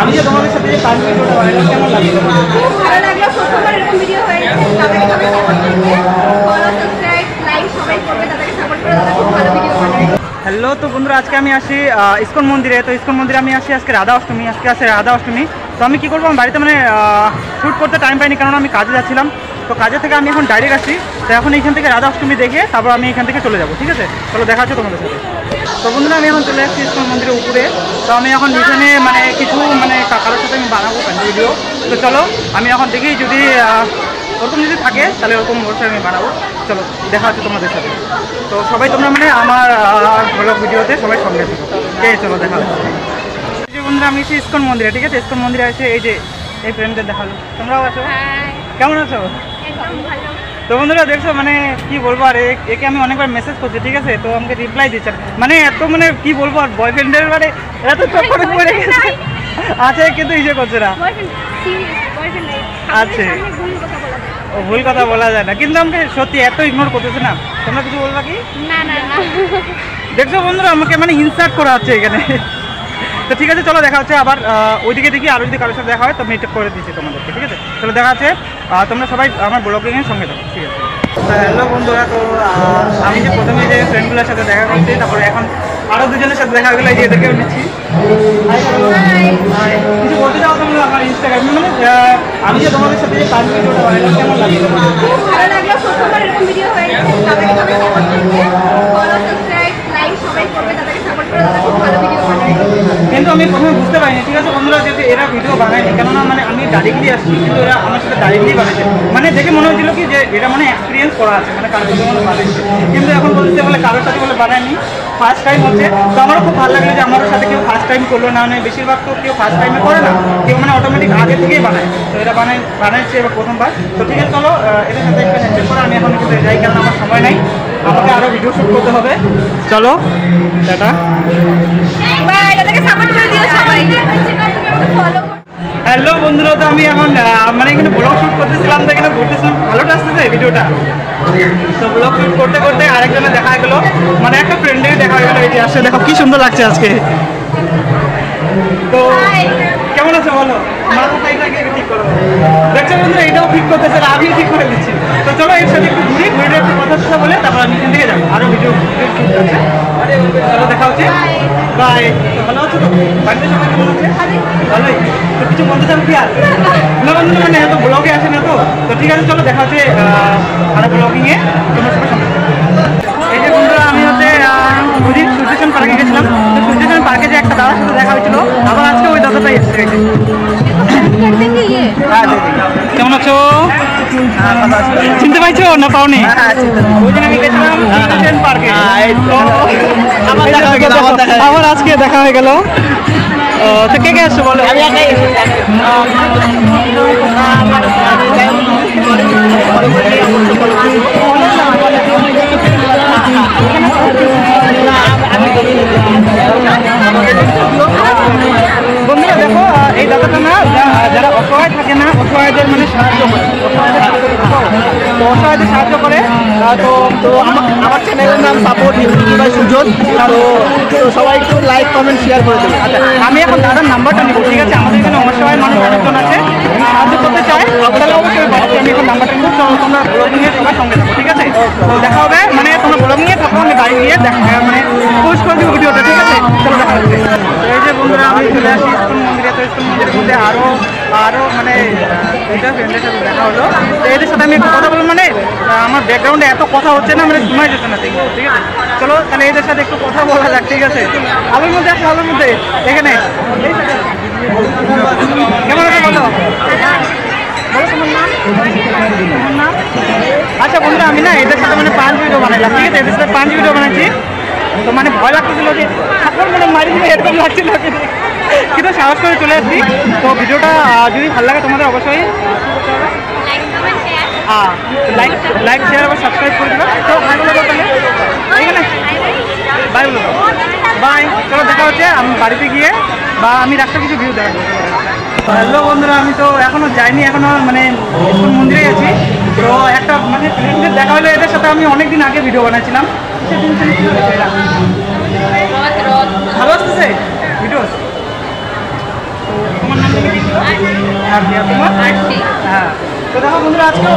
আমি যে তোমাদের সাথে যে কাজ ভিডিওটা বানালাম কেমন লাগলো? ভালো লাগলো। প্রথমবার এরকম ভিডিও হয়েছে। তাদেরকে সবাই সাপোর্ট করবে, ফলো, সাবস্ক্রাইব, লাইক সবাই করবে, তাদেরকে সাপোর্ট করে তারা খুব ভালো ভিডিও বানায়। হ্যালো, তো বন্ধুরা আজকে আমি আসি ইসকন মন্দিরে। তো ইসকন মন্দিরে আমি আসি আজকে রাধা অষ্টমী। আজকে আছে রাধা অষ্টমী। তো আমি কী করবো, আমি বাড়িতে মানে শ্যুট করতে টাইম পাইনি, কারণ আমি কাজে যাচ্ছিলাম। তো কাজে থেকে আমি এখন ডাইরেক্ট আসি। তো এখন এইখান থেকে রাধা অষ্টমী দেখে তারপর আমি এখান থেকে চলে যাবো। ঠিক আছে, চলো দেখা হচ্ছে তোমাদের সাথে। তো বন্ধুরা আমি এখন চলে আসছি ইসকন মন্দিরের উপরে। তো আমি এখন এখানে মানে কিছু মানে কারোর সাথে আমি বানাবো ভিডিও। তো চলো আমি এখন দেখি যদি ওরকম যদি থাকে তাহলে ওরকম ওর সাথে আমি বানাবো। চলো দেখা হচ্ছে তোমাদের সাথে। তো সবাই তোমরা মানে আমার ব্লগ ভিডিওতে সবাই সঙ্গে থাকো। ঠিক আছে, চলো দেখা হচ্ছে। যে বন্ধুরা আমি এসে ইসকন মন্দিরে, ঠিক আছে, ইসকন মন্দিরে এসে এই যে এই ফ্রেন্ডদের দেখালো। তোমরাও আছো? কেমন আছো? তো বন্ধুরা দেখছো মানে কি বলবো, আর একে আমি অনেকবার মেসেজ করছি, ঠিক আছে, তো আমাকে রিপ্লাই দিচ্ছে মানে এত মানে কি বলবো, আর বয়ফ্রেন্ডের মানে এত চক্করে পড়ে গেছে আছে কিন্তু ইসে করছে না। আছে ও ভুল কথা বলা যায় না, কিন্তু আমাকে সত্যি এত ইগনোর করতেছে না। তোমরা কিছু বলবা কি? না না না, দেখছো বন্ধুরা আমাকে মানে ইনসার্ট করা হচ্ছে এখানে। তো ঠিক আছে, চলো দেখা হচ্ছে আবার ওইদিকে দেখি, আর যদি কারোর সাথে দেখা হয় তো মিট করে দিচ্ছি তোমাদেরকে। ঠিক আছে, চলো দেখা হচ্ছে। তোমরা সবাই আমার ব্লগিংয়ের সঙ্গে থাকো। ঠিক আছে। হ্যালো বন্ধুরা, তো আমি যে প্রথমে যে ফ্রেন্ডগুলোর সাথে দেখা করছি, তারপরে এখন আরও দুজনের সাথে দেখা গেলো, এই যে এদেরকেও নিচ্ছি। কিছু বলতে চাও তোমরা আমার ইনস্টাগ্রামে, মানে আমি যে তোমাদের সাথে যে কাজ ভিডিওটা বানালাম কেমন লাগলো? ভালো লাগলো। প্রথমবার এরকম ভিডিও হয়েছে। তাদেরকে সবাই সাপোর্ট করবে, ফলো, সাবস্ক্রাইব, লাইক সবাই করবে, তাদেরকে সাপোর্ট করে তারা খুব ভালো ভিডিও বানায়। কিন্তু আমি প্রথমে বুঝতে পারিনি, ঠিক আছে বন্ধুরা, যে এরা ভিডিও বানায়নি, কেননা মানে আমি ডাইরেক্টলি আসছি, কিন্তু এরা আমার সাথে ডাইরেক্টলি বানাইছে। মানে দেখে মনে হচ্ছিল কি যে এটা মানে এক্সপিরিয়েন্স করা আছে, মানে কারোর সাথে মানে বানাইছে, কিন্তু এখন বলতে বলে কারোর সাথে বলে বানায়নি, ফার্স্ট টাইম হচ্ছে। তো আমারও খুব ভালো লাগলো যে আমারও সাথে কেউ ফার্স্ট টাইম করলো না, মানে বেশিরভাগ তো কেউ ফার্স্ট টাইমে করে না, কেউ মানে অটোমেটিক আগে থেকেই বানায়। তো এরা বানাইছে এবার প্রথমবার। তো ঠিক আছে, চলো এদের সাথে একটা হ্যান্ডশেক করে আমি এখন কিন্তু যাই, কারণ আমার সময় নাই, আমাকে আরও ভিডিও শ্যুট করতে হবে। চলো টাটা। হ্যালো বন্ধুরা, তো আমি এখন মানে এখানে ব্লগ শ্যুট করতেছিলাম, তো এখানে ঘুরতেছিলাম, ভালোটা আসতেছে ভিডিওটা। তো ব্লগ শ্যুট করতে করতে আরেকজনে দেখা গেলো, মানে একটা ফ্রেন্ডের দেখা গেলো, এই যে আসছে, দেখো কি সুন্দর লাগছে আজকে। তো কেমন আছে বলো? মাথাটা এটাকে ঠিক করো। দেখছো বন্ধুরা, এটাও ঠিক করতেছে, আমিও ঠিক করে দিচ্ছি। তো চলো এর সাথে একটু ঘুরি, ঘুরে একটু কথা বলে তারপর আমি এখান থেকে যাবো, আরও ভিডিও শ্যুট আছে। চলো দেখা হচ্ছে, বাই। ভালো আছো তো? বাড়িতে সবাই কেমন আছে? ভালোই। তো কিছু বলতে চান কি আর? না বন্ধুরা, মানে এত ব্লগে আসে না, তো ঠিক আছে, চলো দেখা হচ্ছে আরো ব্লগিংয়ে। তোমরা সবাই সঙ্গে থাকো। এই যে বন্ধুরা আমি হচ্ছে সূর্যচন পার্কে গেছিলাম। তো সূর্যচন পার্কে যে একটা দাদার সাথে দেখা হয়েছিল, আবার আজকে ওই দাদাটাই এসেছে। কেমন আছো? চিনতে পাইছো না পাওনি? ওই দিন আমি গেছিলাম সূর্যচন পার্কে, আবার আজকে দেখা হয়ে গেল। তো কে কে আসছো বলো? বন্ধুরা দেখো, এই দাদাটা না যারা অসহায় থাকে না, অসহায়দের মানে সাহায্য করে, তো অসহায়দের সাহায্য করে। তো আমার চ্যানেলের নাম সাপোর্ট ইউটিউবার সুজন। তো সবাই একটু লাইক কমেন্ট শেয়ার করে দেবে। আচ্ছা, আমি এখন দাদার নাম্বারটা নিব, ঠিক আছে? আমাদের এখানে অসহায় মানুষ অনেকজন আছে, সাহায্য করতে চায়, তাহলে অবশ্যই আমি এখন নাম্বারটা নিব। তোমরা ব্লগিংয়ে সবাই সঙ্গে থাকো, ঠিক আছে? তো দেখা হবে, মানে তোমরা ব্লগিংয়ে থাকো, আমি বাড়ি গিয়ে মানে পোস্ট করে দিব ভিডিওটা, ঠিক আছে? চলো দেখা হচ্ছে। এই যে বন্ধুরা আমি চলে আসি ইসকন মন্দিরে। তো ইসকন মন্দিরের মধ্যে আরও মানে এইটা ফ্রেন্ডের সাথে দেখা হলো। তো এদের সাথে আমি একটু কথা বলবো, মানে আমার ব্যাকগ্রাউন্ডে এত কথা হচ্ছে না, মানে শোনাই যেতে না, ঠিক আছে? চলো তাহলে এদের সাথে একটু কথা বলা যাক, ঠিক আছে? আলোর মধ্যে আসো, আলোর মধ্যে এখানে। কেমন আছে বলো? আচ্ছা বন্ধুরা, আমি না এদের সাথে মানে 5 ভিডিও বানাইলাম, ঠিক আছে? এদের সাথে 5 ভিডিও বানাচ্ছি। তো মানে ভয় লাগতেছিল যে ঠাকুর মানে মারি দিলে, এরকম লাগছিল, কিন্তু সাহস করে চলে আসছি। তো ভিডিওটা যদি ভালো লাগে তোমাদের অবশ্যই লাইক শেয়ার আবার সাবস্ক্রাইব করে দেবে। তো ভাই বলো তাহলে এখানে বাই বলো, বাই। চলো দেখা হচ্ছে আমি বাড়িতে গিয়ে, বা আমি রাস্তা কিছু ভিউ দেখাবো। হ্যালো বন্ধুরা, আমি তো এখনও যাইনি, এখনও মানে ইসকন মন্দিরে আছি। তো একটা মানে ফ্রেন্ডদের দেখা হলো, এদের সাথে আমি অনেকদিন আগে ভিডিও বানাচ্ছিলাম। ভালো আসতেছে ভিডিও? আর তোমার? হ্যাঁ, তো দেখো বন্ধুরা আজকে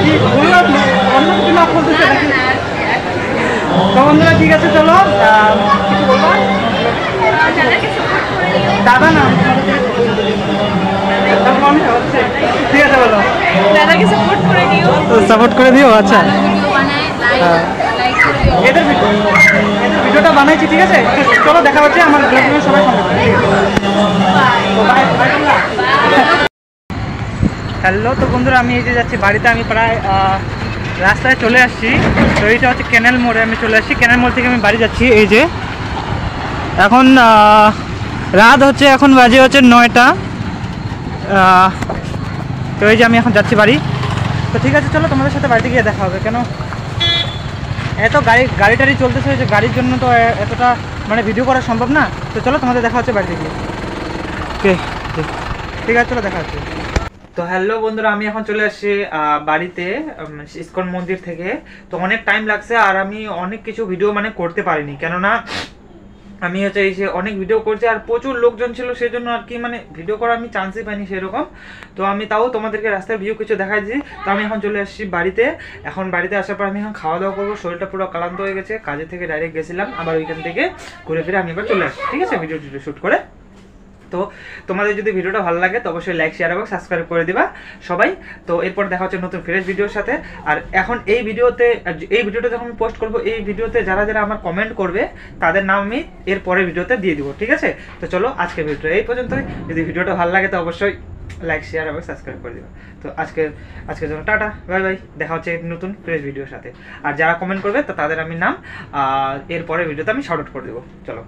কি বললাম অন্য কিছু না বলতেছে নাকি? তো বন্ধুরা ঠিক আছে, চলো কিছু বলবো। দাদা না ঠিক আছে, বলো। দাদাকে সাপোর্ট করে দিও, সাপোর্ট করে দিও। আচ্ছা, ভিডিও বানায়, লাইক করে দিও। এদের ভিডিওটা বানাইছি, ঠিক আছে। চলো দেখা হচ্ছে আমার ব্লগে, সবাই হ্যালো। তো বন্ধুরা আমি এই যে যাচ্ছি বাড়িতে, আমি প্রায় রাস্তায় চলে আসছি। তো এইটা হচ্ছে ক্যানেল মোড়ে আমি চলে আসছি। ক্যানেল মোড় থেকে আমি বাড়ি যাচ্ছি। এই যে এখন রাত হচ্ছে, এখন বাজে হচ্ছে 9টা। তো এই যে আমি এখন যাচ্ছি বাড়ি। তো ঠিক আছে, চলো তোমাদের সাথে বাড়িতে গিয়ে দেখা হবে। কেন এত গাড়ি টাড়ি চলতেছে, যে গাড়ির জন্য তো এতটা মানে ভিডিও করা সম্ভব না। তো চলো তোমাদের দেখা হচ্ছে বাড়িতে গিয়ে। ওকে, ঠিক আছে, চলো দেখা হচ্ছে। তো হ্যালো বন্ধুরা, আমি এখন চলে আসছি বাড়িতে ইসকন মন্দির থেকে। তো অনেক টাইম লাগছে, আর আমি অনেক কিছু ভিডিও মানে করতে পারিনি, কেননা আমি হচ্ছে এই যে অনেক ভিডিও করছি আর প্রচুর লোকজন ছিল, সেই জন্য আর কি মানে ভিডিও করার আমি চান্সই পাইনি সেরকম। তো আমি তাও তোমাদেরকে রাস্তার ভিউ কিছু দেখাই দিই। তো আমি এখন চলে আসছি বাড়িতে। এখন বাড়িতে আসার পর আমি এখন খাওয়া দাওয়া করবো। শরীরটা পুরো ক্লান্ত হয়ে গেছে, কাজে থেকে ডাইরেক্ট গেছিলাম, আবার ওইখান থেকে ঘুরে ফিরে আমি এবার চলে আসছি, ঠিক আছে, ভিডিও শ্যুট করে। তো তোমাদের যদি ভিডিওটা ভালো লাগে তো অবশ্যই লাইক, শেয়ার এবং সাবস্ক্রাইব করে দিবা সবাই। তো এরপর দেখা হচ্ছে নতুন ফ্রেশ ভিডিওর সাথে। আর এখন এই ভিডিওটা যখন আমি পোস্ট করবো, এই ভিডিওতে যারা যারা আমার কমেন্ট করবে তাদের নাম আমি এর পরের ভিডিওতে দিয়ে দিব, ঠিক আছে। তো চলো আজকের ভিডিওটা এই পর্যন্তই। যদি ভিডিওটা ভালো লাগে তো অবশ্যই লাইক, শেয়ার এবং সাবস্ক্রাইব করে দিবা। তো আজকের জন্য টাটা, বাই বাই। দেখা হচ্ছে নতুন ফ্রেশ ভিডিওর সাথে। আর যারা কমেন্ট করবে তো তাদের আমি নাম এর পরের ভিডিওতে আমি শাউট আউট করে দেবো। চলো।